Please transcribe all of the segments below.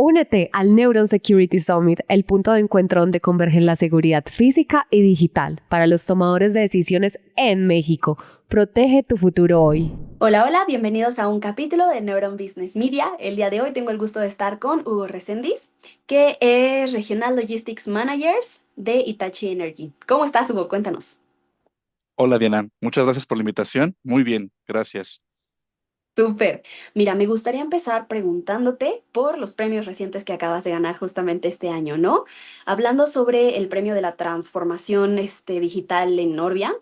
Únete al Neuron Security Summit, el punto de encuentro donde convergen la seguridad física y digital para los tomadores de decisiones en México. Protege tu futuro hoy. Hola, hola, bienvenidos a un capítulo de Neuron Business Media. El día de hoy tengo el gusto de estar con Hugo Resendiz, que es Regional Logistics Managers de Hitachi Energy. ¿Cómo estás, Hugo? Cuéntanos. Hola Diana, muchas gracias por la invitación. Muy bien, gracias. Súper. Mira, me gustaría empezar preguntándote por los premios recientes que acabas de ganar justamente este año, ¿no? Hablando sobre el premio de la transformación digital en Orbia,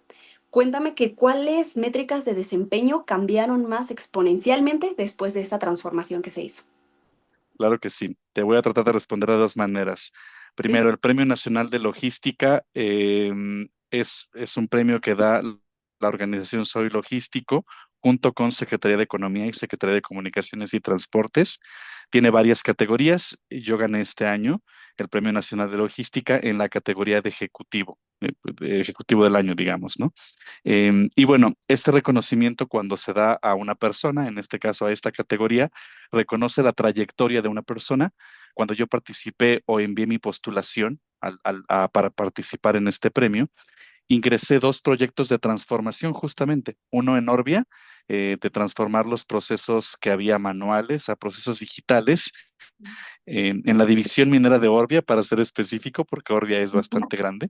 cuéntame que cuáles métricas de desempeño cambiaron más exponencialmente después de esta transformación que se hizo. Claro que sí. Te voy a tratar de responder de dos maneras. Sí. Primero, el Premio Nacional de Logística es un premio que da la organización Soy Logístico junto con Secretaría de Economía y Secretaría de Comunicaciones y Transportes. Tiene varias categorías. Yo gané este año el Premio Nacional de Logística en la categoría de ejecutivo, de ejecutivo del año, digamos, ¿no? Y bueno, este reconocimiento cuando se da a una persona, en este caso a esta categoría, reconoce la trayectoria de una persona. Cuando yo participé o envié mi postulación para participar en este premio, ingresé dos proyectos de transformación justamente, uno en Orbia, de transformar los procesos que había manuales a procesos digitales, en la división minera de Orbia, para ser específico, porque Orbia es bastante grande.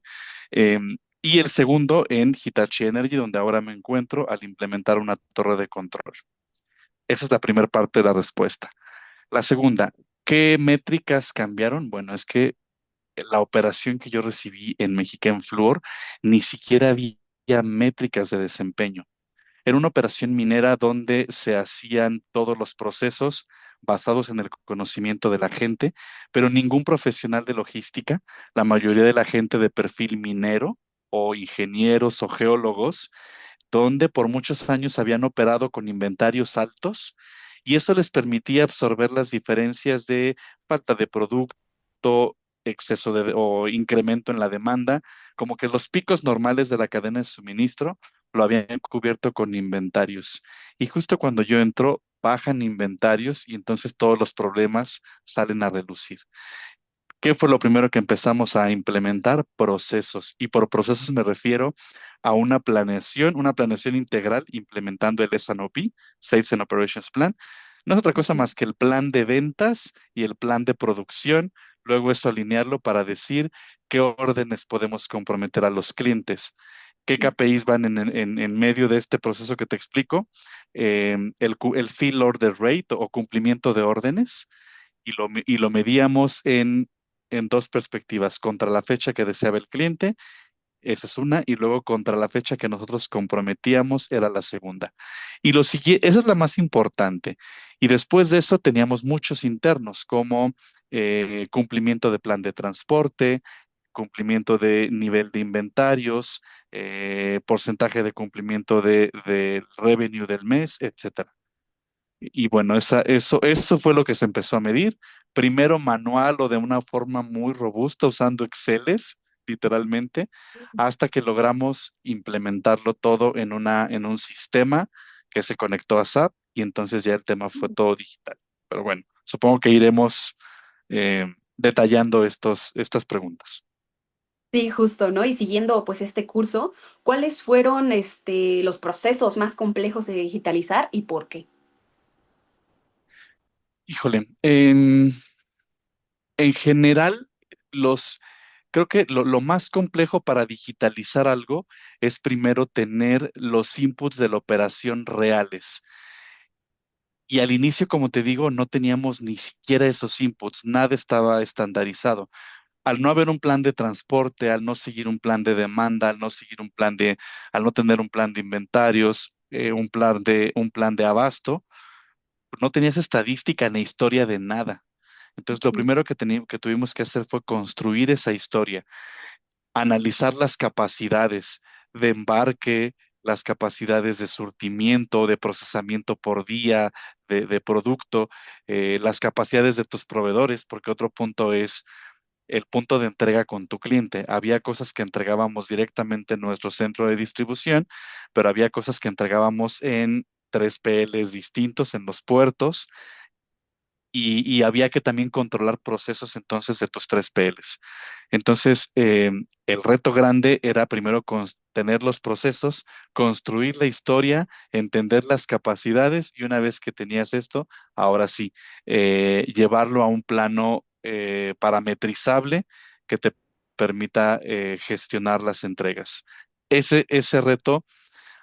Eh, y el segundo en Hitachi Energy, donde ahora me encuentro al implementar una torre de control. Esa es la primera parte de la respuesta. La segunda, ¿qué métricas cambiaron? Bueno, es que la operación que yo recibí en Mexicana Fluor ni siquiera había métricas de desempeño. Era una operación minera donde se hacían todos los procesos basados en el conocimiento de la gente, pero ningún profesional de logística, la mayoría de la gente de perfil minero o ingenieros o geólogos, donde por muchos años habían operado con inventarios altos y eso les permitía absorber las diferencias de falta de producto, o incremento en la demanda, como que los picos normales de la cadena de suministro lo habían cubierto con inventarios. Y justo cuando yo entro, bajan inventarios y entonces todos los problemas salen a relucir. ¿Qué fue lo primero que empezamos a implementar? Procesos. Y por procesos me refiero a una planeación integral implementando el S&OP, Sales and Operations Plan. No es otra cosa más que el plan de ventas y el plan de producción. Luego esto alinearlo para decir qué órdenes podemos comprometer a los clientes. ¿Qué KPIs van en medio de este proceso que te explico? El fill order rate o cumplimiento de órdenes y lo medíamos en dos perspectivas, contra la fecha que deseaba el cliente, esa es una, y luego contra la fecha que nosotros comprometíamos era la segunda. Y lo siguiente, esa es la más importante. Y después de eso teníamos muchos internos, como cumplimiento de plan de transporte, cumplimiento de nivel de inventarios, porcentaje de cumplimiento de revenue del mes, etcétera. Y bueno, eso fue lo que se empezó a medir. Primero manual o de una forma muy robusta, usando Exceles, literalmente, hasta que logramos implementarlo todo en un sistema que se conectó a SAP y entonces ya el tema fue todo digital. Pero bueno, supongo que iremos detallando estas preguntas. Sí, justo, ¿no? Y siguiendo pues este curso, ¿cuáles fueron los procesos más complejos de digitalizar y por qué? Híjole, en general, los, creo que lo más complejo para digitalizar algo es primero tener los inputs de la operación reales. Y al inicio, como te digo, no teníamos ni siquiera esos inputs, nada estaba estandarizado. Al no haber un plan de transporte, al no seguir un plan de demanda, al no tener un plan de inventarios, un plan de abasto, no tenías estadística ni historia de nada. Entonces, lo primero que tuvimos que hacer fue construir esa historia, analizar las capacidades de embarque, las capacidades de surtimiento, de procesamiento por día, de producto, las capacidades de tus proveedores, porque otro punto es el punto de entrega con tu cliente. Había cosas que entregábamos directamente en nuestro centro de distribución, pero había cosas que entregábamos en 3PLs distintos en los puertos y había que también controlar procesos entonces de tus tres PLs. Entonces, el reto grande era primero tener los procesos, construir la historia, entender las capacidades y una vez que tenías esto, ahora sí, llevarlo a un plano parametrizable que te permita gestionar las entregas. Ese reto,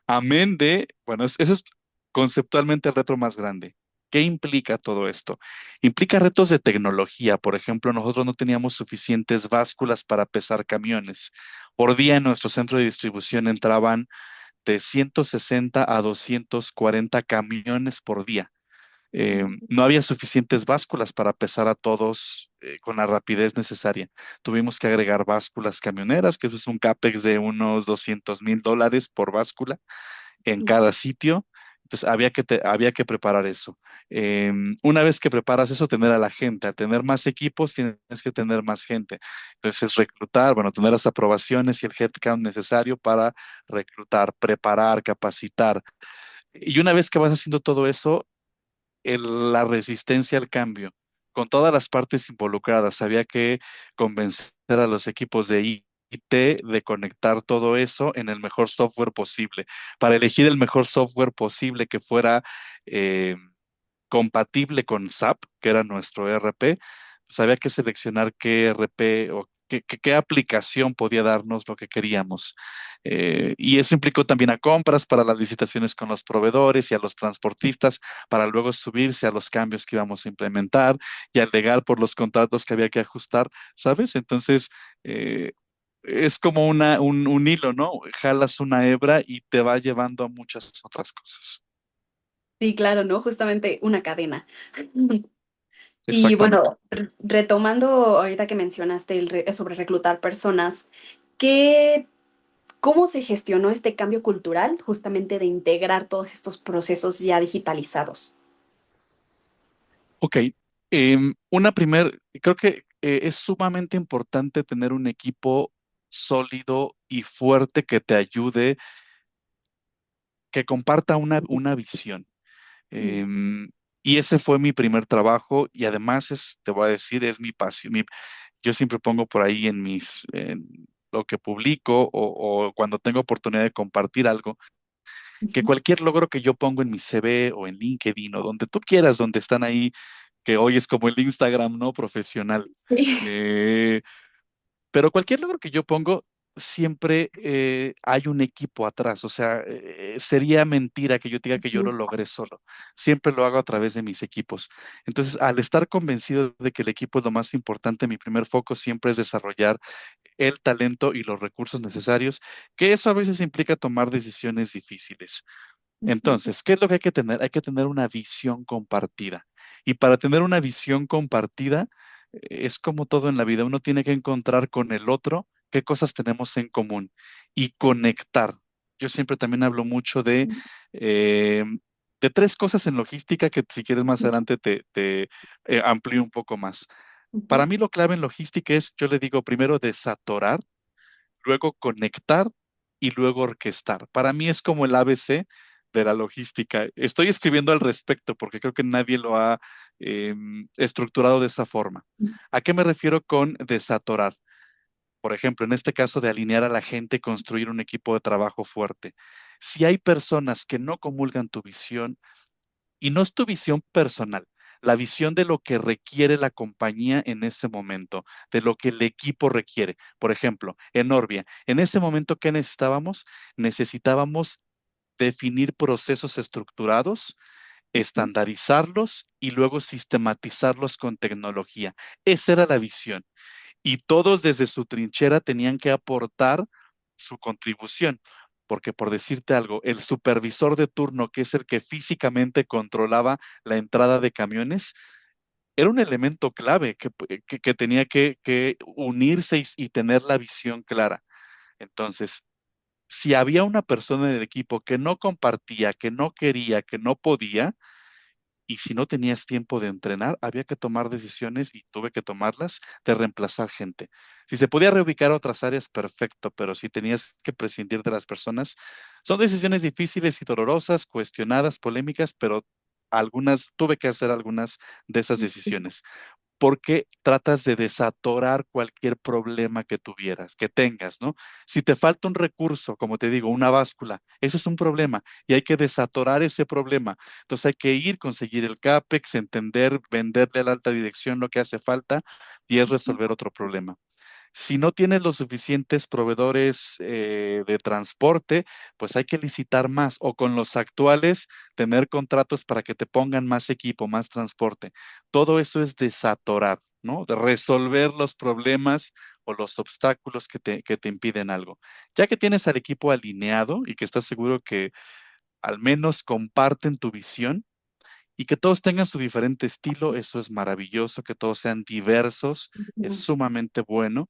amén de, bueno, ese es conceptualmente el reto más grande. ¿Qué implica todo esto? Implica retos de tecnología. Por ejemplo, nosotros no teníamos suficientes básculas para pesar camiones. Por día en nuestro centro de distribución entraban de 160 a 240 camiones por día. No había suficientes básculas para pesar a todos con la rapidez necesaria. Tuvimos que agregar básculas camioneras, que eso es un CAPEX de unos $200,000 por báscula en cada sitio. Entonces había que preparar eso. Una vez que preparas eso, tener a la gente, al tener más equipos, tienes que tener más gente. Entonces reclutar, bueno, tener las aprobaciones y el headcount necesario para reclutar, preparar, capacitar. Y una vez que vas haciendo todo eso, la resistencia al cambio, con todas las partes involucradas. Había que convencer a los equipos de IT de conectar todo eso en el mejor software posible. Para elegir el mejor software posible que fuera eh, compatible con SAP, que era nuestro ERP, pues había que seleccionar qué ERP o qué aplicación podía darnos lo que queríamos. Y eso implicó también a compras para las licitaciones con los proveedores y a los transportistas para luego subirse a los cambios que íbamos a implementar y al legal por los contratos que había que ajustar, ¿sabes? Entonces, eh, es como un hilo, ¿no? Jalas una hebra y te va llevando a muchas otras cosas. Sí, claro, ¿no? Justamente una cadena. Y Exactamente. bueno, retomando ahorita que mencionaste sobre reclutar personas, ¿qué, cómo se gestionó este cambio cultural justamente de integrar todos estos procesos ya digitalizados? Ok, creo que es sumamente importante tener un equipo sólido y fuerte que te ayude, que comparta una visión. Mm, Em, y ese fue mi primer trabajo y además te voy a decir, es mi pasión. Yo siempre pongo por ahí en lo que publico o cuando tengo oportunidad de compartir algo, que ujú. cualquier logro que yo pongo en mi CV o en LinkedIn o donde tú quieras, donde están ahí, que hoy es como el Instagram, ¿no? Profesional. Sí. Eh, pero cualquier logro que yo pongo, siempre hay un equipo atrás. O sea, sería mentira que yo diga que yo lo Ujú, logré solo. Siempre lo hago a través de mis equipos. Entonces, al estar convencido de que el equipo es lo más importante, mi primer foco siempre es desarrollar el talento y los recursos necesarios, que eso a veces implica tomar decisiones difíciles. ujú, Entonces, ¿qué es lo que hay que tener? Hay que tener una visión compartida. Y para tener una visión compartida, es como todo en la vida. Uno tiene que encontrar con el otro qué cosas tenemos en común y conectar. Yo siempre también hablo mucho sí, eh, de tres cosas en logística que si quieres más ujú, adelante te amplío un poco más. Para ujú, mí lo clave en logística es, yo le digo primero desatorar, luego conectar y luego orquestar. Para mí es como el ABC de la logística. Estoy escribiendo al respecto porque creo que nadie lo ha estructurado de esa forma. ¿A qué me refiero con desatorar? Por ejemplo, en este caso de alinear a la gente, construir un equipo de trabajo fuerte. Si hay personas que no comulgan tu visión, y no es tu visión personal, la visión de lo que requiere la compañía en ese momento, de lo que el equipo requiere. Por ejemplo, en Orbia, en ese momento, ¿qué necesitábamos? Necesitábamos definir procesos estructurados, ujú, estandarizarlos y luego sistematizarlos con tecnología. Esa era la visión y todos desde su trinchera tenían que aportar su contribución, porque por decirte algo, el supervisor de turno, que es el que físicamente controlaba la entrada de camiones, era un elemento clave que tenía que unirse y tener la visión clara. Entonces, si había una persona en el equipo que no compartía, que no quería, que no podía, y si no tenías tiempo de entrenar, había que tomar decisiones y tuve que tomarlas de reemplazar gente. Si se podía reubicar a otras áreas, perfecto, pero si tenías que prescindir de las personas, son decisiones difíciles y dolorosas, cuestionadas, polémicas, pero tuve que hacer algunas de esas decisiones porque tratas de desatorar cualquier problema que tuvieras, que tengas, ¿no? Si te falta un recurso, como te digo, una báscula, eso es un problema y hay que desatorar ese problema. Entonces hay que ir, conseguir el CAPEX, entender, venderle a la alta dirección lo que hace falta y es resolver otro problema. Si no tienes los suficientes proveedores de transporte, pues hay que licitar más o con los actuales tener contratos para que te pongan más equipo, más transporte. Todo eso es desatorar, ¿no? De resolver los problemas o los obstáculos que te impiden algo. Ya que tienes al equipo alineado y que estás seguro que al menos comparten tu visión, y que todos tengan su diferente estilo, eso es maravilloso, que todos sean diversos, es Ujú. sumamente bueno,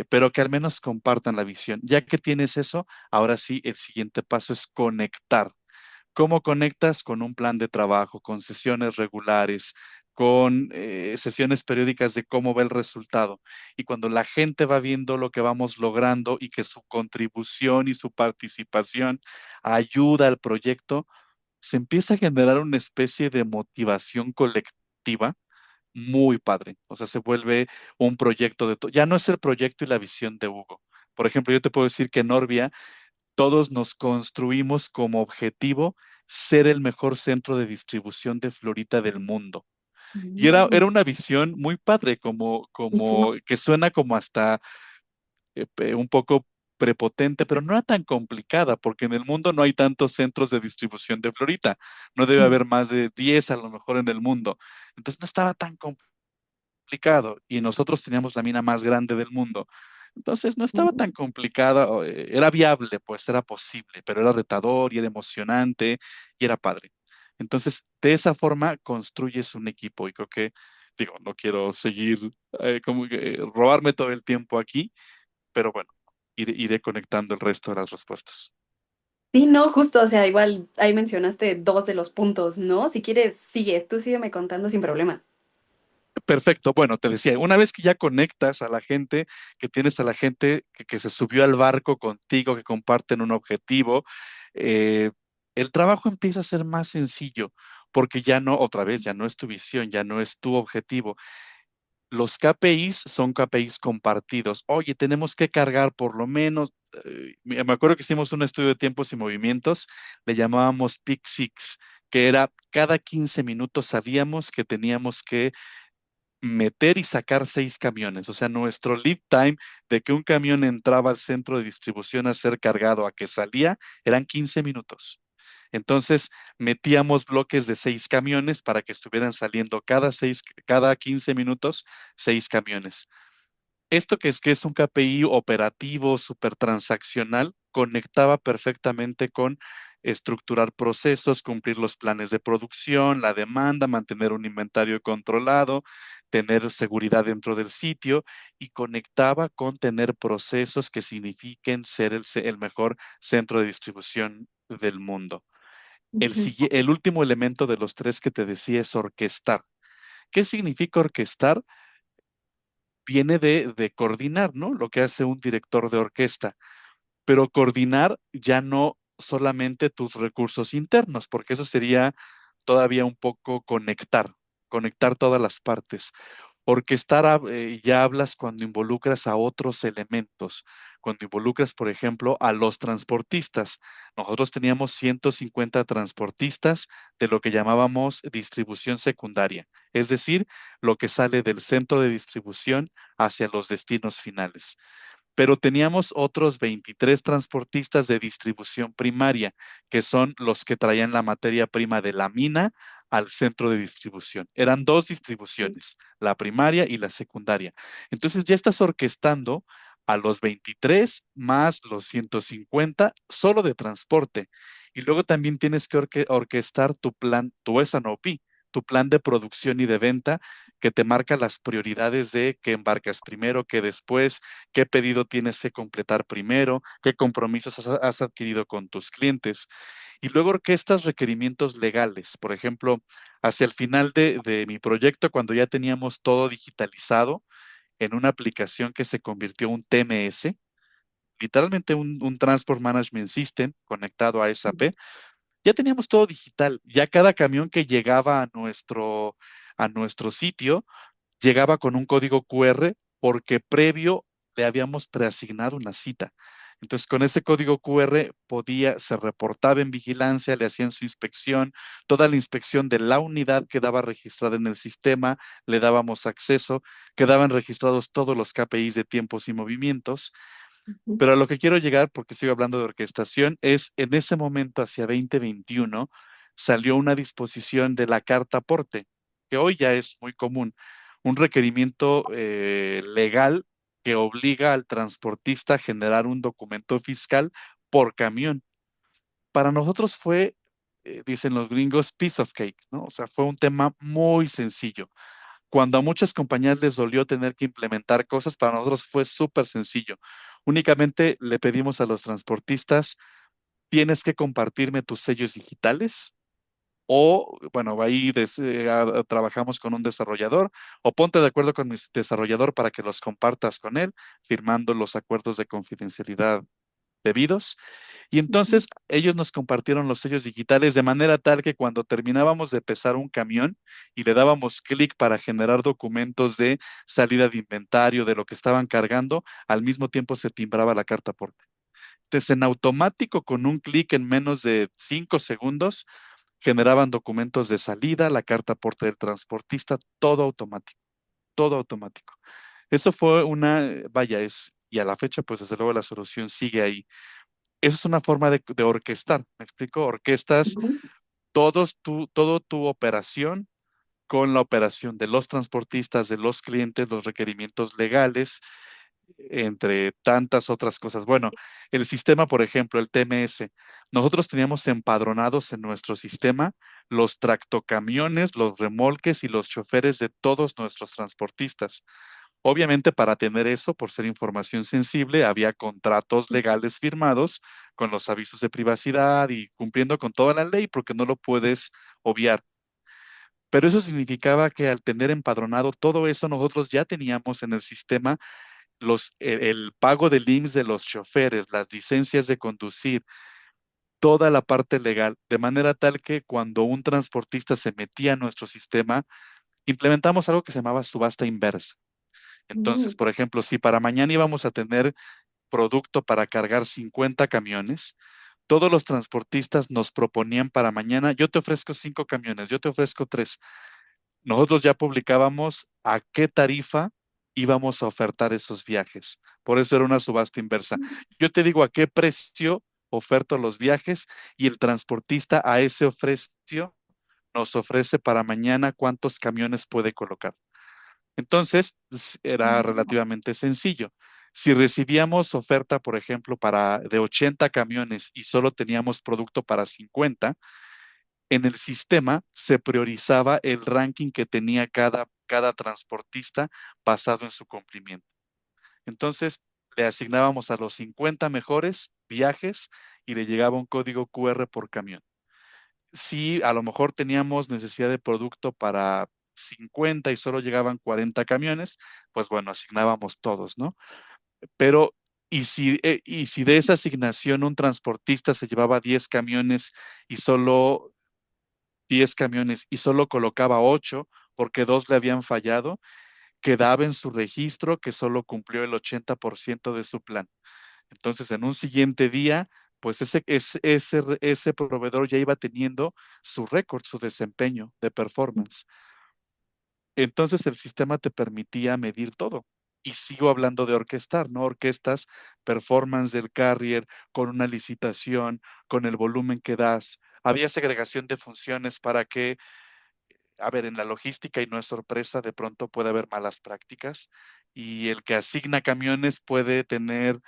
pero que al menos compartan la visión. Ya que tienes eso, ahora sí, el siguiente paso es conectar. ¿Cómo conectas? Con un plan de trabajo, con sesiones regulares, con sesiones periódicas de cómo va el resultado. Y cuando la gente va viendo lo que vamos logrando y que su contribución y su participación ayuda al proyecto, se empieza a generar una especie de motivación colectiva muy padre. O sea, se vuelve un proyecto ya no es el proyecto y la visión de Hugo. Por ejemplo, yo te puedo decir que en Orbia todos nos construimos como objetivo ser el mejor centro de distribución de florita del mundo. Y era Mm. una visión muy padre, como, Sí, sí. como que suena como hasta un poco prepotente, pero no era tan complicada, porque en el mundo no hay tantos centros de distribución de florita. No debe Mm. haber más de 10 a lo mejor en el mundo. Entonces no estaba tan complicado y nosotros teníamos la mina más grande del mundo. Entonces no estaba tan complicada, era viable, pues era posible, pero era retador y era emocionante y era padre. Entonces, de esa forma construyes un equipo y creo que, digo, no quiero seguir como que robarme todo el tiempo aquí, pero bueno, iré conectando el resto de las respuestas. Sí, no, justo, o sea, igual ahí mencionaste dos de los puntos, ¿no? Si quieres, sigue, tú sígueme contando sin problema. Perfecto, bueno, te decía, una vez que ya conectas a la gente, que tienes a la gente que se subió al barco contigo, que comparten un objetivo, eh, el trabajo empieza a ser más sencillo, porque ya no, otra vez, ya no es tu visión, ya no es tu objetivo. Los KPIs son KPIs compartidos. Oye, tenemos que cargar por lo menos, me acuerdo que hicimos un estudio de tiempos y movimientos, le llamábamos Peak Six, que era cada 15 minutos sabíamos que teníamos que meter y sacar 6 camiones. O sea, nuestro lead time de que un camión entraba al centro de distribución a ser cargado a que salía eran 15 minutos. Entonces, metíamos bloques de 6 camiones para que estuvieran saliendo cada 15 minutos 6 camiones. Esto que es un KPI operativo, súper transaccional, conectaba perfectamente con estructurar procesos, cumplir los planes de producción, la demanda, mantener un inventario controlado, tener seguridad dentro del sitio y conectaba con tener procesos que signifiquen ser el mejor centro de distribución del mundo. Ujú. El último elemento de los tres que te decía es orquestar. ¿Qué significa orquestar? Viene de coordinar, ¿no? Lo que hace un director de orquesta, pero coordinar ya no solamente tus recursos internos, porque eso sería todavía un poco conectar todas las partes. Orquestar ya hablas cuando involucras a otros elementos, cuando involucras, por ejemplo, a los transportistas. Nosotros teníamos 150 transportistas de lo que llamábamos distribución secundaria, es decir, lo que sale del centro de distribución hacia los destinos finales, pero teníamos otros 23 transportistas de distribución primaria, que son los que traían la materia prima de la mina al centro de distribución. Eran dos distribuciones, la primaria y la secundaria. Entonces ya estás orquestando a los 23 más los 150 solo de transporte. Y luego también tienes que orquestar tu plan, tu S&OP, tu plan de producción y de venta que te marca las prioridades de qué embarcas primero, qué después, qué pedido tienes que completar primero, qué compromisos has adquirido con tus clientes. Y luego orquestas requerimientos legales. Por ejemplo, hacia el final de mi proyecto, cuando ya teníamos todo digitalizado en una aplicación que se convirtió en un TMS, literalmente un Transport Management System conectado a SAP, Ya teníamos todo digital, ya cada camión que llegaba a nuestro sitio llegaba con un código QR porque previo le habíamos preasignado una cita. Entonces, con ese código QR se reportaba en vigilancia, le hacían su inspección, toda la inspección de la unidad quedaba registrada en el sistema, le dábamos acceso, quedaban registrados todos los KPIs de tiempos y movimientos. Ujú, Pero a lo que quiero llegar, porque sigo hablando de orquestación, es en ese momento, hacia 2021, salió una disposición de la carta aporte, que hoy ya es muy común, un requerimiento legal que obliga al transportista a generar un documento fiscal por camión. Para nosotros fue, dicen los gringos, piece of cake, ¿no? O sea, fue un tema muy sencillo. Cuando a muchas compañías les dolió tener que implementar cosas, para nosotros fue súper sencillo. Únicamente le pedimos a los transportistas, tienes que compartirme tus sellos digitales o, bueno, ahí trabajamos con un desarrollador o ponte de acuerdo con mi desarrollador para que los compartas con él, firmando los acuerdos de confidencialidad debidos. Y ujú, entonces ellos nos compartieron los sellos digitales de manera tal que cuando terminábamos de pesar un camión y le dábamos clic para generar documentos de salida de inventario, de lo que estaban cargando, al mismo tiempo se timbraba la carta aporte. Entonces, en automático, con un clic en menos de 5 segundos, generaban documentos de salida, la carta aporte del transportista, todo automático, todo automático. Eso fue vaya, y a la fecha, pues desde luego la solución sigue ahí. Eso es una forma de orquestar, ¿me explico? Orquestas ujú. todo tu operación con la operación de los transportistas, de los clientes, los requerimientos legales, entre tantas otras cosas. Bueno, el sistema, por ejemplo, el TMS, nosotros teníamos empadronados en nuestro sistema los tractocamiones, los remolques y los choferes de todos nuestros transportistas. Obviamente, para tener eso, por ser información sensible, había contratos legales firmados con los avisos de privacidad y cumpliendo con toda la ley porque no lo puedes obviar. Pero eso significaba que al tener empadronado todo eso, nosotros ya teníamos en el sistema el pago del IMSS de los choferes, las licencias de conducir, toda la parte legal, de manera tal que cuando un transportista se metía a nuestro sistema, implementamos algo que se llamaba subasta inversa. Entonces, Mm, por ejemplo, si para mañana íbamos a tener producto para cargar 50 camiones, todos los transportistas nos proponían para mañana, yo te ofrezco 5 camiones, yo te ofrezco 3. Nosotros ya publicábamos a qué tarifa íbamos a ofertar esos viajes. Por eso era una subasta inversa. Yo te digo a qué precio oferto los viajes y el transportista a ese precio nos ofrece para mañana cuántos camiones puede colocar. Entonces, era mm, relativamente sencillo. Si recibíamos oferta, por ejemplo, de 80 camiones y solo teníamos producto para 50, en el sistema se priorizaba el ranking que tenía cada transportista basado en su cumplimiento. Entonces, le asignábamos a los 50 mejores viajes y le llegaba un código QR por camión. Si a lo mejor teníamos necesidad de producto para 50 y solo llegaban 40 camiones, pues bueno, asignábamos todos, ¿no? Pero, y si de esa asignación un transportista se llevaba 10 camiones y solo 10 camiones y solo colocaba 8 porque 2 le habían fallado, quedaba en su registro que solo cumplió el 80% de su plan. Entonces, en un siguiente día, pues ese proveedor ya iba teniendo su récord, su desempeño de performance. Entonces, el sistema te permitía medir todo. Y sigo hablando de orquestar, ¿no? Orquestas, performance del carrier, con una licitación, con el volumen que das. Había segregación de funciones para que, a ver, en la logística y no es sorpresa, de pronto puede haber malas prácticas y el que asigna camiones puede tener,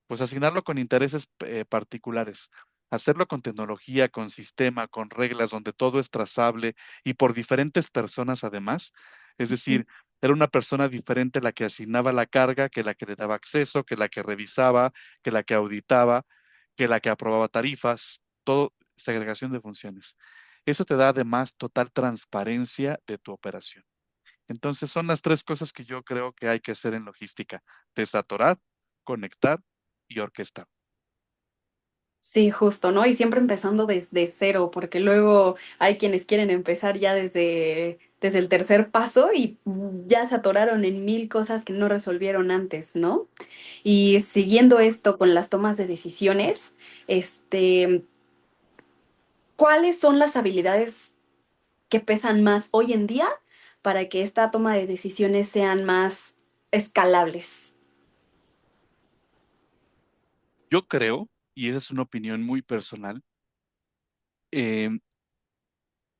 pues asignarlo con intereses particulares, hacerlo con tecnología, con sistema, con reglas donde todo es trazable y por diferentes personas además. Es decir, era una persona diferente la que asignaba la carga, que la que le daba acceso, que la que revisaba, que la que auditaba, que la que aprobaba tarifas, todo segregación de funciones. Eso te da además total transparencia de tu operación. Entonces son las tres cosas que yo creo que hay que hacer en logística: desatorar, conectar y orquestar. Sí, justo, ¿no? Y siempre empezando desde cero, porque luego hay quienes quieren empezar ya desde el tercer paso y ya se atoraron en mil cosas que no resolvieron antes, ¿no? Y siguiendo esto con las tomas de decisiones, este, ¿cuáles son las habilidades que pesan más hoy en día para que esta toma de decisiones sean más escalables? Yo creo, y esa es una opinión muy personal, eh,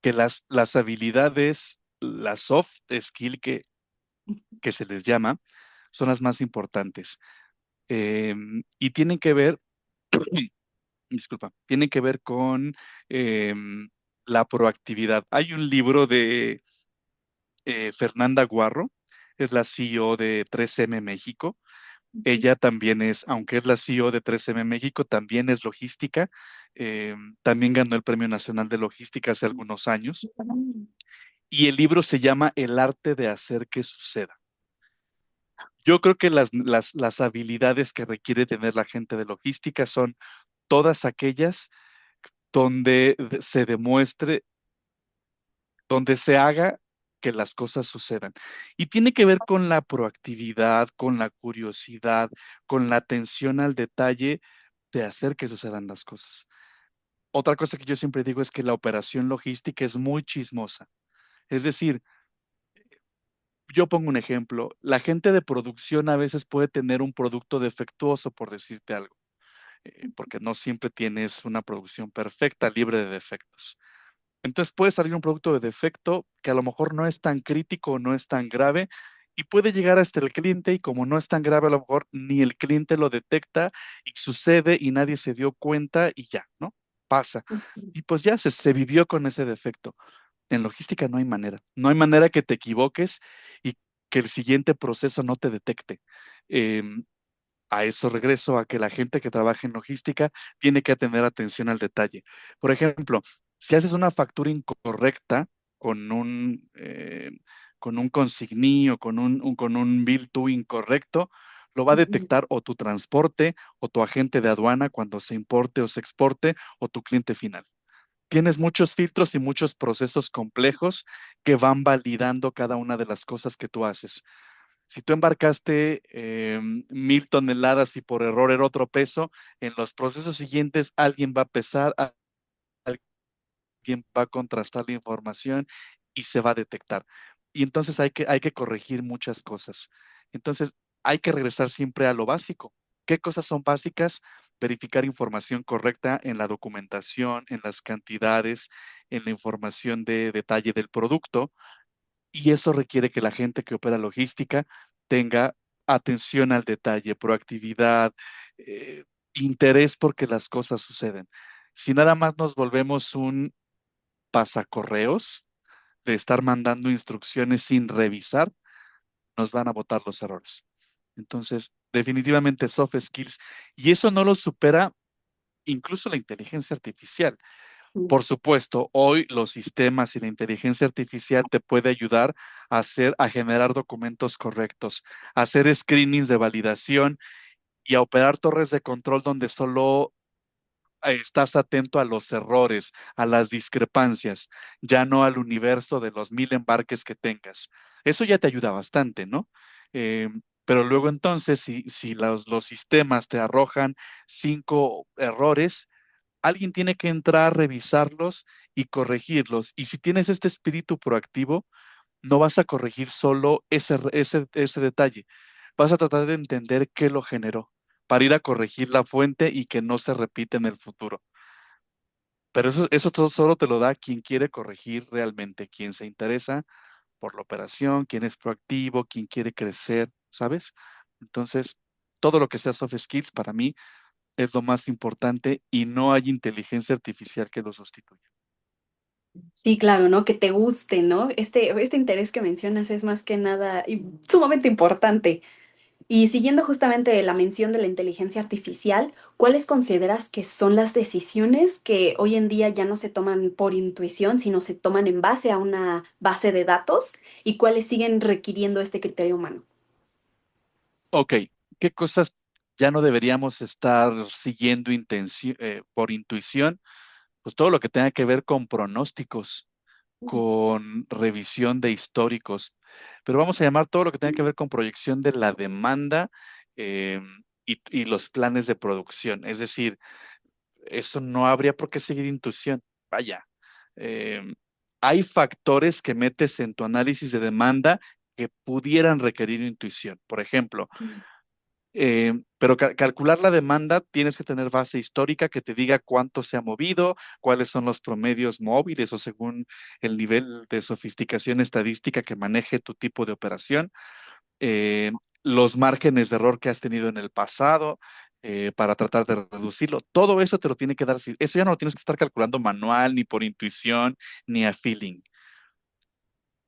que las habilidades, las soft skill que se les llama, son las más importantes. Y tienen que ver, disculpa, tienen que ver con la proactividad. Hay un libro de Fernanda Guarro, es la CEO de 3M México. Ella también es, aunque es la CEO de 3M México, también es logística. También ganó el Premio Nacional de Logística hace algunos años. Y el libro se llama El arte de hacer que suceda. Yo creo que las habilidades que requiere tener la gente de logística son todas aquellas donde se demuestre, donde se haga que las cosas sucedan. Y tiene que ver con la proactividad, con la curiosidad, con la atención al detalle de hacer que sucedan las cosas. Otra cosa que yo siempre digo es que la operación logística es muy chismosa. Es decir, yo pongo un ejemplo, la gente de producción a veces puede tener un producto defectuoso, por decirte algo, porque no siempre tienes una producción perfecta, libre de defectos. Entonces puede salir un producto de defecto que a lo mejor no es tan crítico o no es tan grave y puede llegar hasta el cliente y como no es tan grave, a lo mejor ni el cliente lo detecta y sucede y nadie se dio cuenta y ya, ¿no? Pasa. Y pues ya se vivió con ese defecto. En logística no hay manera. No hay manera que te equivoques y que el siguiente proceso no te detecte. Em, a eso regreso a que la gente que trabaja en logística tiene que tener atención al detalle. Por ejemplo, si haces una factura incorrecta con con un consigní o con un bill to incorrecto, lo va a Ujú. detectar o tu transporte o tu agente de aduana cuando se importe o se exporte o tu cliente final. Tienes muchos filtros y muchos procesos complejos que van validando cada una de las cosas que tú haces. Si tú embarcaste 1,000 toneladas y por error era otro peso, en los procesos siguientes alguien va a pesar, alguien va a contrastar la información y se va a detectar. Y entonces hay que corregir muchas cosas. Entonces hay que regresar siempre a lo básico. ¿Qué cosas son básicas? Verificar información correcta en la documentación, en las cantidades, en la información de detalle del producto y eso requiere que la gente que opera logística tenga atención al detalle, proactividad, eh, interés porque las cosas suceden. Si nada más nos volvemos un pasacorreos de estar mandando instrucciones sin revisar, nos van a botar los errores. Entonces, definitivamente soft skills, y eso no lo supera incluso la inteligencia artificial. Por supuesto, hoy los sistemas y la inteligencia artificial te puede ayudar a generar documentos correctos, a hacer screenings de validación y a operar torres de control donde solo estás atento a los errores, a las discrepancias, ya no al universo de los 1,000 embarques que tengas. Eso ya te ayuda bastante, ¿no? Pero luego entonces, si los sistemas te arrojan 5 errores, alguien tiene que entrar, revisarlos y corregirlos. Y si tienes este espíritu proactivo, no vas a corregir solo ese detalle. Vas a tratar de entender qué lo generó para ir a corregir la fuente y que no se repite en el futuro. Pero eso todo solo te lo da quien quiere corregir realmente, quien se interesa por la operación, quien es proactivo, quien quiere crecer, ¿sabes? Entonces, todo lo que sea soft skills para mí es lo más importante y no hay inteligencia artificial que lo sustituya. Sí, claro, ¿no? Que te guste, ¿no? Este interés que mencionas es más que nada sumamente importante. Y siguiendo justamente la mención de la inteligencia artificial, ¿cuáles consideras que son las decisiones que hoy en día ya no se toman por intuición, sino se toman en base a una base de datos y cuáles siguen requiriendo este criterio humano? Ok, ¿qué cosas? ya no deberíamos estar siguiendo por intuición, pues todo lo que tenga que ver con pronósticos, con revisión de históricos, pero vamos a llamar todo lo que tenga que ver con proyección de la demanda eh, y los planes de producción. Es decir, eso no habría por qué seguir intuición. Vaya, eh, hay factores que metes en tu análisis de demanda que pudieran requerir intuición. Por ejemplo, pero calcular la demanda tienes que tener base histórica que te diga cuánto se ha movido, cuáles son los promedios móviles o según el nivel de sofisticación estadística que maneje tu tipo de operación, los márgenes de error que has tenido en el pasado. Para tratar de reducirlo. Todo eso te lo tiene que dar. Eso ya no lo tienes que estar calculando manual, ni por intuición, ni a feeling.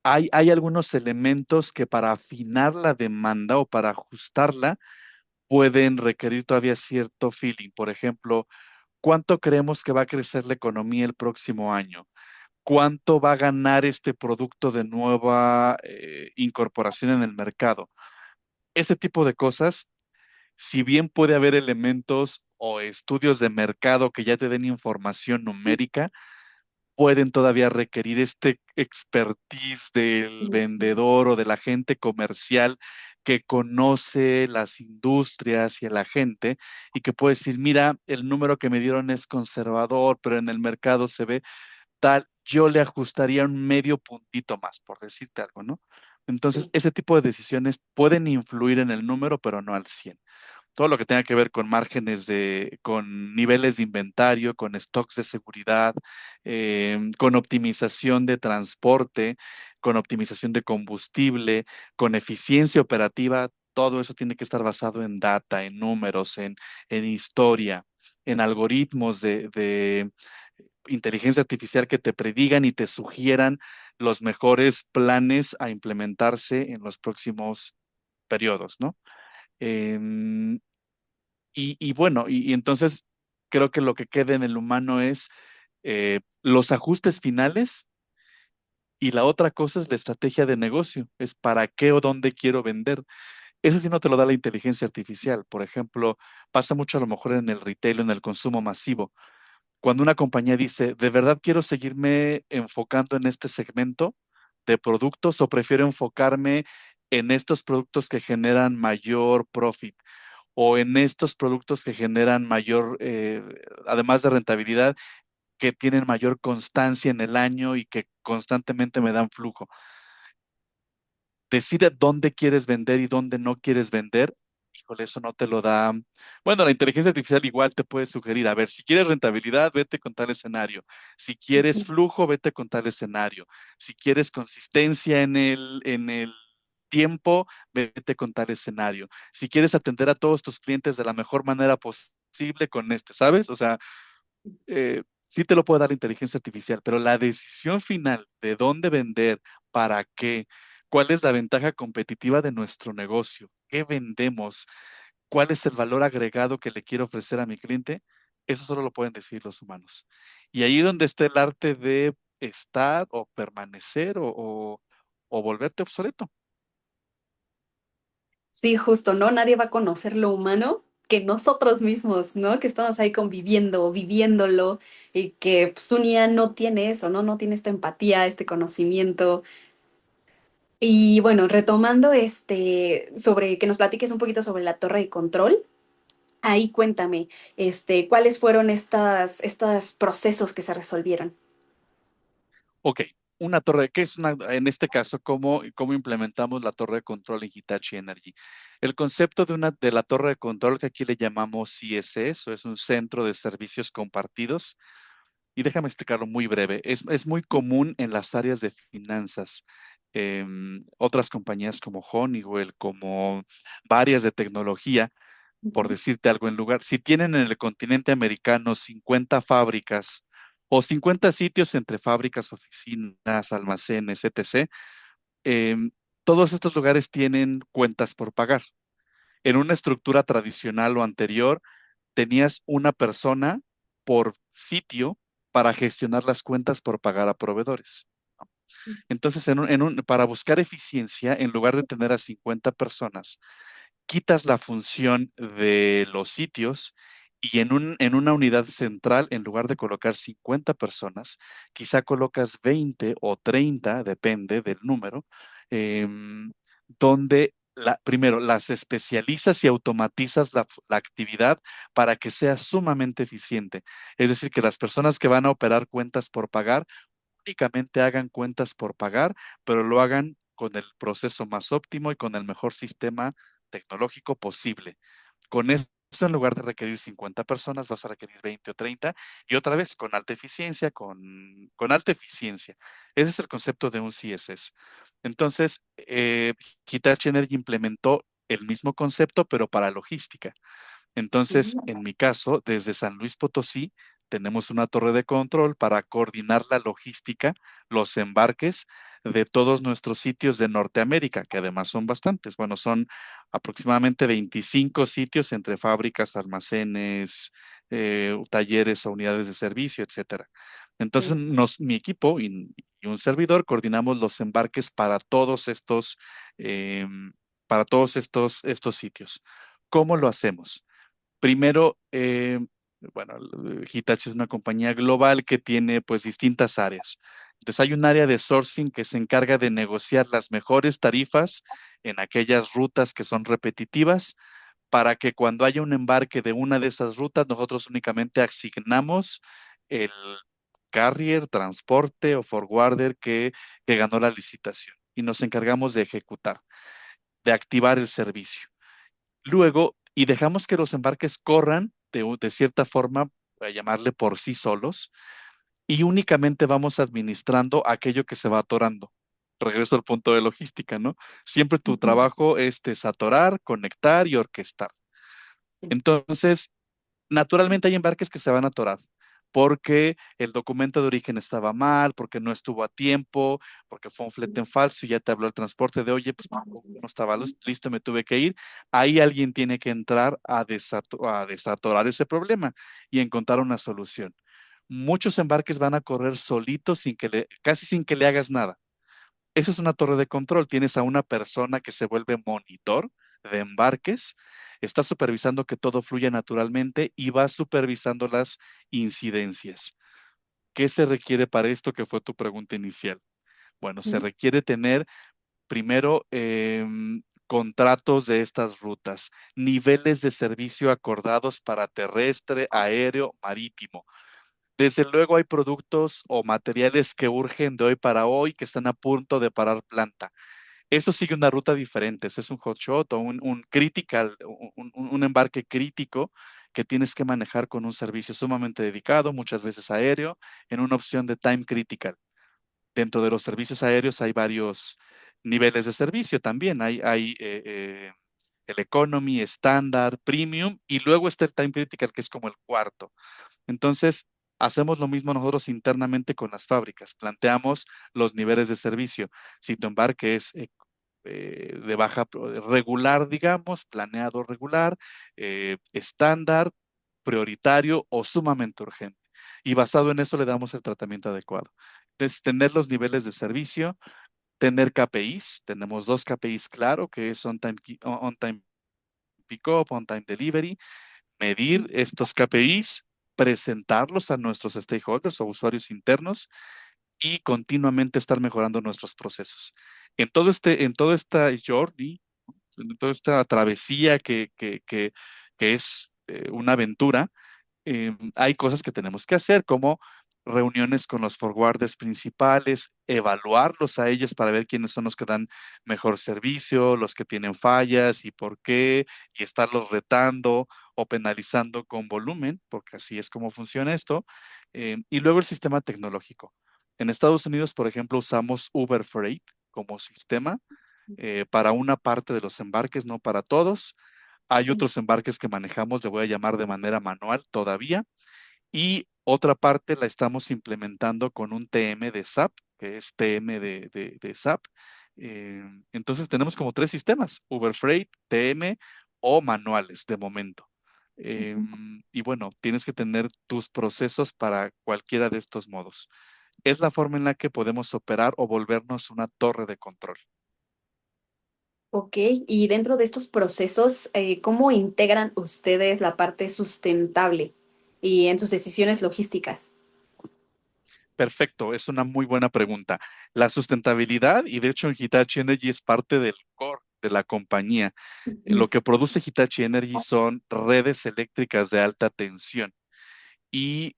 Hay algunos elementos que para afinar la demanda o para ajustarla pueden requerir todavía cierto feeling. Por ejemplo, ¿cuánto creemos que va a crecer la economía el próximo año? ¿Cuánto va a ganar este producto de nueva incorporación en el mercado? Ese tipo de cosas, si bien puede haber elementos o estudios de mercado que ya te den información numérica, pueden todavía requerir este expertise del vendedor o del agente comercial que conoce las industrias y a la gente y que puede decir, mira, el número que me dieron es conservador, pero en el mercado se ve tal, yo le ajustaría un medio puntito más, por decirte algo, ¿no? Entonces, Sí. ese tipo de decisiones pueden influir en el número, pero no al 100. Todo lo que tenga que ver con con niveles de inventario, con stocks de seguridad, con optimización de transporte, con optimización de combustible, con eficiencia operativa, todo eso tiene que estar basado en data, en números, en historia, en algoritmos de inteligencia artificial que te predigan y te sugieran los mejores planes a implementarse en los próximos periodos, ¿no? Em, y bueno, y entonces creo que lo que queda en el humano es los ajustes finales y la otra cosa es la estrategia de negocio, es para qué o dónde quiero vender. Eso sí no te lo da la inteligencia artificial. Por ejemplo, pasa mucho a lo mejor en el retail, en el consumo masivo. Cuando una compañía dice, ¿de verdad quiero seguirme enfocando en este segmento de productos o prefiero enfocarme en estos productos que generan mayor profit? O en estos productos que generan mayor, además de rentabilidad, que tienen mayor constancia en el año y que constantemente me dan flujo. Decide dónde quieres vender y dónde no quieres vender. Híjole, eso no te lo da. Bueno, la inteligencia artificial igual te puede sugerir, a ver, si quieres rentabilidad, vete con tal escenario. Si quieres flujo, vete con tal escenario. Si quieres consistencia en el tiempo, vete con tal escenario. Si quieres atender a todos tus clientes de la mejor manera posible con ¿sabes? O sea, sí te lo puede dar la inteligencia artificial, pero la decisión final de dónde vender, para qué, cuál es la ventaja competitiva de nuestro negocio, qué vendemos, cuál es el valor agregado que le quiero ofrecer a mi cliente, eso solo lo pueden decir los humanos. Y ahí donde está el arte de estar o permanecer o volverte obsoleto. Sí, justo, ¿no? Nadie va a conocer lo humano que nosotros mismos, ¿no? Que estamos ahí conviviendo, viviéndolo, y que pues, un IA no tiene eso, ¿no? No tiene esta empatía, este conocimiento. Y bueno, retomando sobre que nos platiques un poquito sobre la torre de control, ahí cuéntame, ¿cuáles fueron estos procesos que se resolvieron? Ok, una torre, ¿qué es en este caso, cómo implementamos la torre de control en Hitachi Energy? El concepto de la torre de control que aquí le llamamos CSS, o es un centro de servicios compartidos, y déjame explicarlo muy breve, es muy común en las áreas de finanzas. Otras compañías como Honeywell, como varias de tecnología, por Ujú, decirte algo, si tienen en el continente americano 50 fábricas o 50 sitios entre fábricas, oficinas, almacenes, etc., em, todos estos lugares tienen cuentas por pagar. En una estructura tradicional o anterior, tenías una persona por sitio para gestionar las cuentas por pagar a proveedores. Entonces, para buscar eficiencia, en lugar de tener a 50 personas, quitas la función de los sitios y en una unidad central, en lugar de colocar 50 personas, quizá colocas 20 o 30, depende del número, donde primero las especializas y automatizas la actividad para que sea sumamente eficiente. Es decir, que las personas que van a operar cuentas por pagar únicamente hagan cuentas por pagar, pero lo hagan con el proceso más óptimo y con el mejor sistema tecnológico posible. Con esto, en lugar de requerir 50 personas, vas a requerir 20 o 30 y otra vez con alta eficiencia, con alta eficiencia. Ese es el concepto de un CSS. Entonces, Hitachi Energy implementó el mismo concepto, pero para logística. Entonces, en mi caso, desde San Luis Potosí, tenemos una torre de control para coordinar la logística, los embarques de todos nuestros sitios de Norteamérica, que además son bastantes. Bueno, son aproximadamente 25 sitios entre fábricas, almacenes, talleres o unidades de servicio, etcétera. Entonces, Sí. mi equipo y un servidor coordinamos los embarques para todos estos sitios. ¿Cómo lo hacemos? Primero, bueno, Hitachi es una compañía global que tiene pues distintas áreas. Entonces hay un área de sourcing que se encarga de negociar las mejores tarifas en aquellas rutas que son repetitivas para que cuando haya un embarque de una de esas rutas, nosotros únicamente asignamos el carrier, transporte o forwarder que ganó la licitación y nos encargamos de ejecutar, de activar el servicio. Luego, y dejamos que los embarques corran de cierta forma, voy a llamarle por sí solos, y únicamente vamos administrando aquello que se va atorando. Regreso al punto de logística, ¿no? Siempre tu Ujú. trabajo es desatorar, conectar y orquestar. Sí. Entonces, naturalmente hay embarques que se van a atorar porque el documento de origen estaba mal, porque no estuvo a tiempo, porque fue un flete en falso y ya te habló el transporte de, oye, pues no estaba listo, me tuve que ir. Ahí alguien tiene que entrar a desatorar ese problema y encontrar una solución. Muchos embarques van a correr solitos casi sin que le hagas nada. Eso es una torre de control. Tienes a una persona que se vuelve monitor de embarques, está supervisando que todo fluya naturalmente y va supervisando las incidencias. ¿Qué se requiere para esto? Que fue tu pregunta inicial. Bueno, se Ujú. requiere tener primero contratos de estas rutas, niveles de servicio acordados para terrestre, aéreo, marítimo. Desde luego hay productos o materiales que urgen de hoy para hoy, que están a punto de parar planta. Eso sigue una ruta diferente, eso es un hotshot o un critical, un embarque crítico que tienes que manejar con un servicio sumamente dedicado, muchas veces aéreo, en una opción de time critical. Dentro de los servicios aéreos hay varios niveles de servicio también. Hay el economy, estándar, premium y luego está el time critical que es como el cuarto. Entonces, hacemos lo mismo nosotros internamente con las fábricas. Planteamos los niveles de servicio. Si tu embarque es de regular, digamos, planeado regular, estándar, prioritario o sumamente urgente. Y basado en eso le damos el tratamiento adecuado. Entonces, tener los niveles de servicio, tener KPIs, tenemos dos KPIs claro, que es on-time pick-up, on-time delivery, medir estos KPIs, presentarlos a nuestros stakeholders o usuarios internos y continuamente estar mejorando nuestros procesos. En toda esta journey, en toda esta travesía que es una aventura, hay cosas que tenemos que hacer, como reuniones con los forwarders principales, evaluarlos a ellos para ver quiénes son los que dan mejor servicio, los que tienen fallas y por qué, y estarlos retando o penalizando con volumen, porque así es como funciona esto. Y luego el sistema tecnológico. En Estados Unidos, por ejemplo, usamos Uber Freight como sistema para una parte de los embarques, no para todos. Hay Sí. otros embarques que manejamos, le voy a llamar de manera manual todavía, y otra parte la estamos implementando con un TM de SAP, que es TM de SAP. Entonces tenemos como tres sistemas, Uber Freight, TM o manuales de momento. Ujú. Y bueno, tienes que tener tus procesos para cualquiera de estos modos. Es la forma en la que podemos operar o volvernos una torre de control. Ok, y dentro de estos procesos, ¿cómo integran ustedes la parte sustentable y en sus decisiones logísticas? Perfecto, es una muy buena pregunta. La sustentabilidad, y de hecho en Hitachi Energy es parte del core de la compañía. Ujú. Lo que produce Hitachi Energy son redes eléctricas de alta tensión y,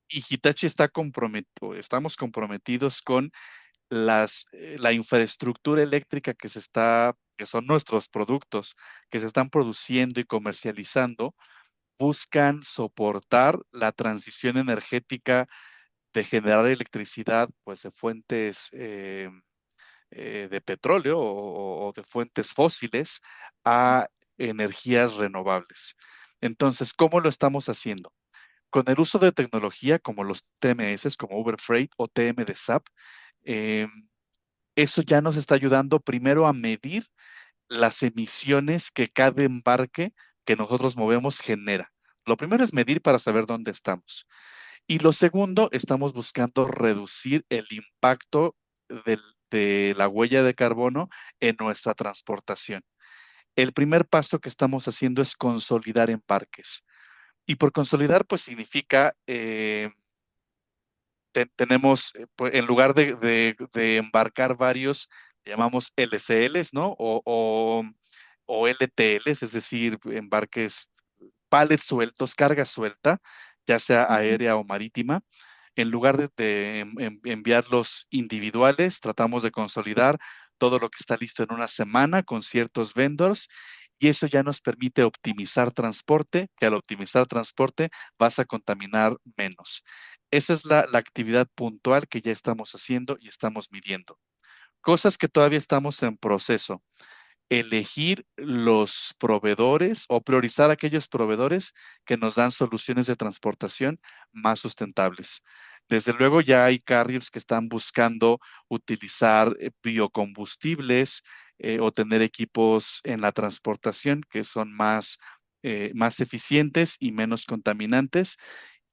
y Hitachi está comprometido, estamos comprometidos con la infraestructura eléctrica que son nuestros productos, que se están produciendo y comercializando, buscan soportar la transición energética de generar electricidad, pues de fuentes de petróleo o de fuentes fósiles a energías renovables. Entonces, ¿cómo lo estamos haciendo? Con el uso de tecnología como los TMS, como Uber Freight o TM de SAP, eh, eso ya nos está ayudando primero a medir las emisiones que cada embarque que nosotros movemos genera. Lo primero es medir para saber dónde estamos. Y lo segundo, estamos buscando reducir el impacto de la huella de carbono en nuestra transportación. El primer paso que estamos haciendo es consolidar embarques. Y por consolidar, pues significa tenemos, pues, en lugar de embarcar varios, llamamos LCLs, ¿no? O LTLs, es decir, embarques, pallets sueltos, carga suelta, ya sea Ujú. aérea o marítima. En lugar de enviarlos individuales, tratamos de consolidar todo lo que está listo en una semana con ciertos vendors y eso ya nos permite optimizar transporte, que al optimizar transporte vas a contaminar menos. Esa es la actividad puntual que ya estamos haciendo y estamos midiendo. Cosas que todavía estamos en proceso. Elegir los proveedores o priorizar aquellos proveedores que nos dan soluciones de transportación más sustentables. Desde luego ya hay carriers que están buscando utilizar biocombustibles o tener equipos en la transportación que son más eficientes y menos contaminantes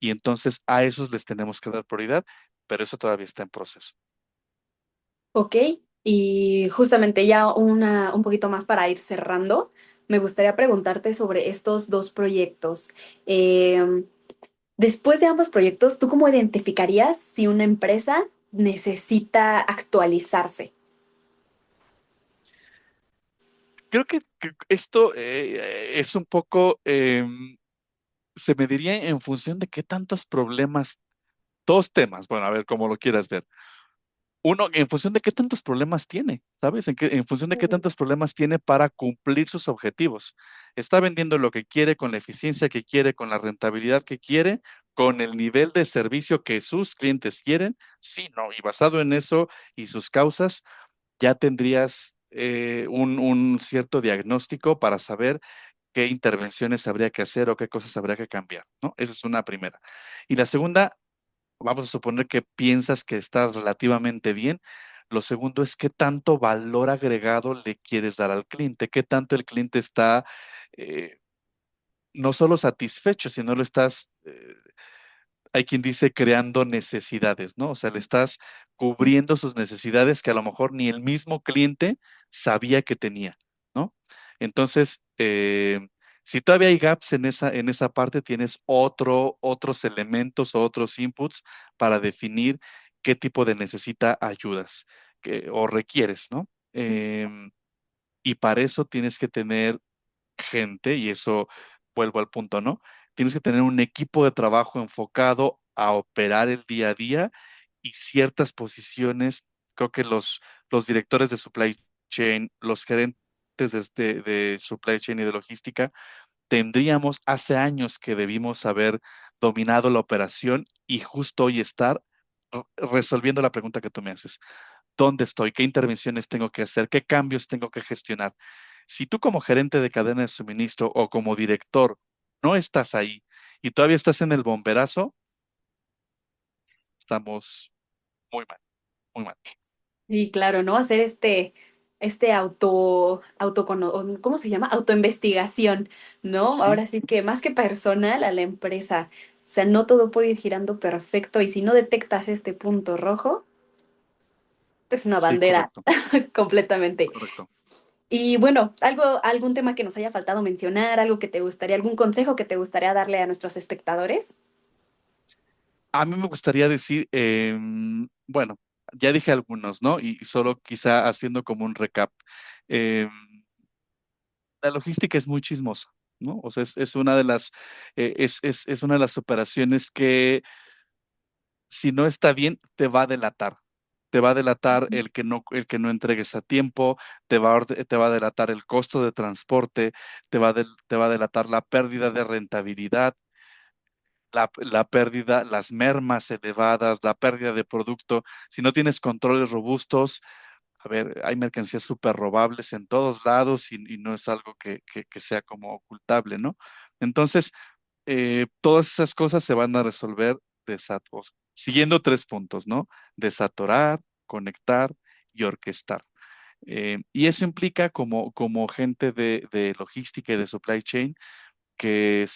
y entonces a esos les tenemos que dar prioridad, pero eso todavía está en proceso. Ok, y justamente ya un poquito más para ir cerrando, me gustaría preguntarte sobre estos dos proyectos. Em, Después de ambos proyectos, ¿tú cómo identificarías si una empresa necesita actualizarse? Creo que esto es un poco, se mediría en función de qué tantos problemas, dos temas, bueno, a ver cómo lo quieras ver. Uno, en función de qué tantos problemas tiene, ¿sabes? En función de qué Ujú. tantos problemas tiene para cumplir sus objetivos. ¿Está vendiendo lo que quiere, con la eficiencia que quiere, con la rentabilidad que quiere, con el nivel de servicio que sus clientes quieren? Sí, no. Y basado en eso y sus causas, ya tendrías un cierto diagnóstico para saber qué intervenciones habría que hacer o qué cosas habría que cambiar, ¿no? Esa es una primera. Y la segunda, vamos a suponer que piensas que estás relativamente bien. Lo segundo es qué tanto valor agregado le quieres dar al cliente, qué tanto el cliente está eh, no solo satisfecho, sino lo estás, hay quien dice creando necesidades, ¿no? O sea, le estás cubriendo sus necesidades que a lo mejor ni el mismo cliente sabía que tenía, ¿no? Entonces, si todavía hay gaps en esa parte, tienes otros elementos o otros inputs para definir qué tipo de necesita ayudas o requieres, ¿no? Y para eso tienes que tener gente, y eso vuelvo al punto, ¿no? Tienes que tener un equipo de trabajo enfocado a operar el día a día y ciertas posiciones, creo que los directores de supply chain, los gerentes de supply chain y de logística, tendríamos hace años que debimos haber dominado la operación y justo hoy estar resolviendo la pregunta que tú me haces. ¿Dónde estoy? ¿Qué intervenciones tengo que hacer? ¿Qué cambios tengo que gestionar? Si tú como gerente de cadena de suministro o como director no estás ahí y todavía estás en el bomberazo, estamos muy mal, muy mal. Sí, claro, ¿no? Hacer ¿cómo se llama? Autoinvestigación, ¿no? Sí, Ahora sí que más que personal a la empresa. O sea, no todo puede ir girando perfecto y si no detectas este punto rojo, es una sí, bandera correcto, completamente. correcto. Y bueno, algún tema que nos haya faltado mencionar, algo que te gustaría, algún consejo que te gustaría darle a nuestros espectadores. A mí me gustaría decir, bueno, ya dije algunos, ¿no? Y solo quizá haciendo como un recap. Em, la logística es muy chismosa, ¿no? O sea, es una de es una de las operaciones que si no está bien, te va a delatar. Te va a delatar el que no entregues a tiempo, te va a delatar el costo de transporte, te va a delatar la pérdida de rentabilidad, la pérdida, las mermas elevadas, la pérdida de producto. Si no tienes controles robustos, a ver, hay mercancías súper robables en todos lados y no es algo que sea como ocultable, ¿no? Entonces, todas esas cosas se van a resolver siguiendo tres puntos, ¿no? Desatorar, conectar y orquestar. Y eso implica como gente de logística y de supply chain que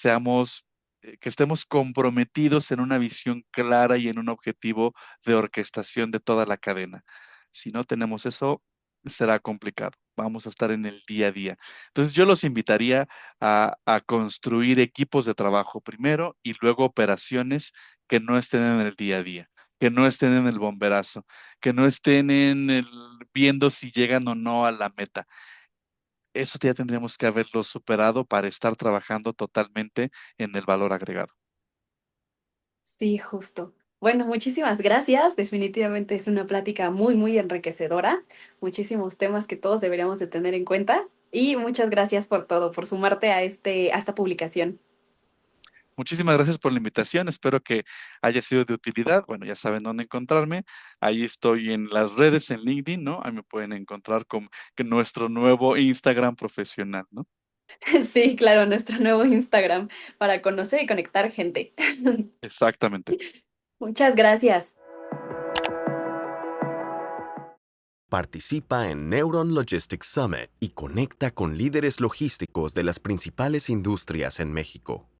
que estemos comprometidos en una visión clara y en un objetivo de orquestación de toda la cadena. Si no tenemos eso, será complicado. Vamos a estar en el día a día. Entonces, yo los invitaría a construir equipos de trabajo primero y luego operaciones que no estén en el día a día, que no estén en el bomberazo, que no estén viendo si llegan o no a la meta. Eso ya tendríamos que haberlo superado para estar trabajando totalmente en el valor agregado. Sí, justo. Bueno, muchísimas gracias. Definitivamente es una plática muy, muy enriquecedora. Muchísimos temas que todos deberíamos de tener en cuenta. Y muchas gracias por todo, por sumarte a esta publicación. Muchísimas gracias por la invitación. Espero que haya sido de utilidad. Bueno, ya saben dónde encontrarme. Ahí estoy en las redes, en LinkedIn, ¿no? Ahí me pueden encontrar con que nuestro nuevo Instagram profesional, ¿no? Sí, claro, nuestro nuevo Instagram para conocer y conectar gente. Exactamente. Muchas gracias. Participa en Neuron Logistics Summit y conecta con líderes logísticos de las principales industrias en México.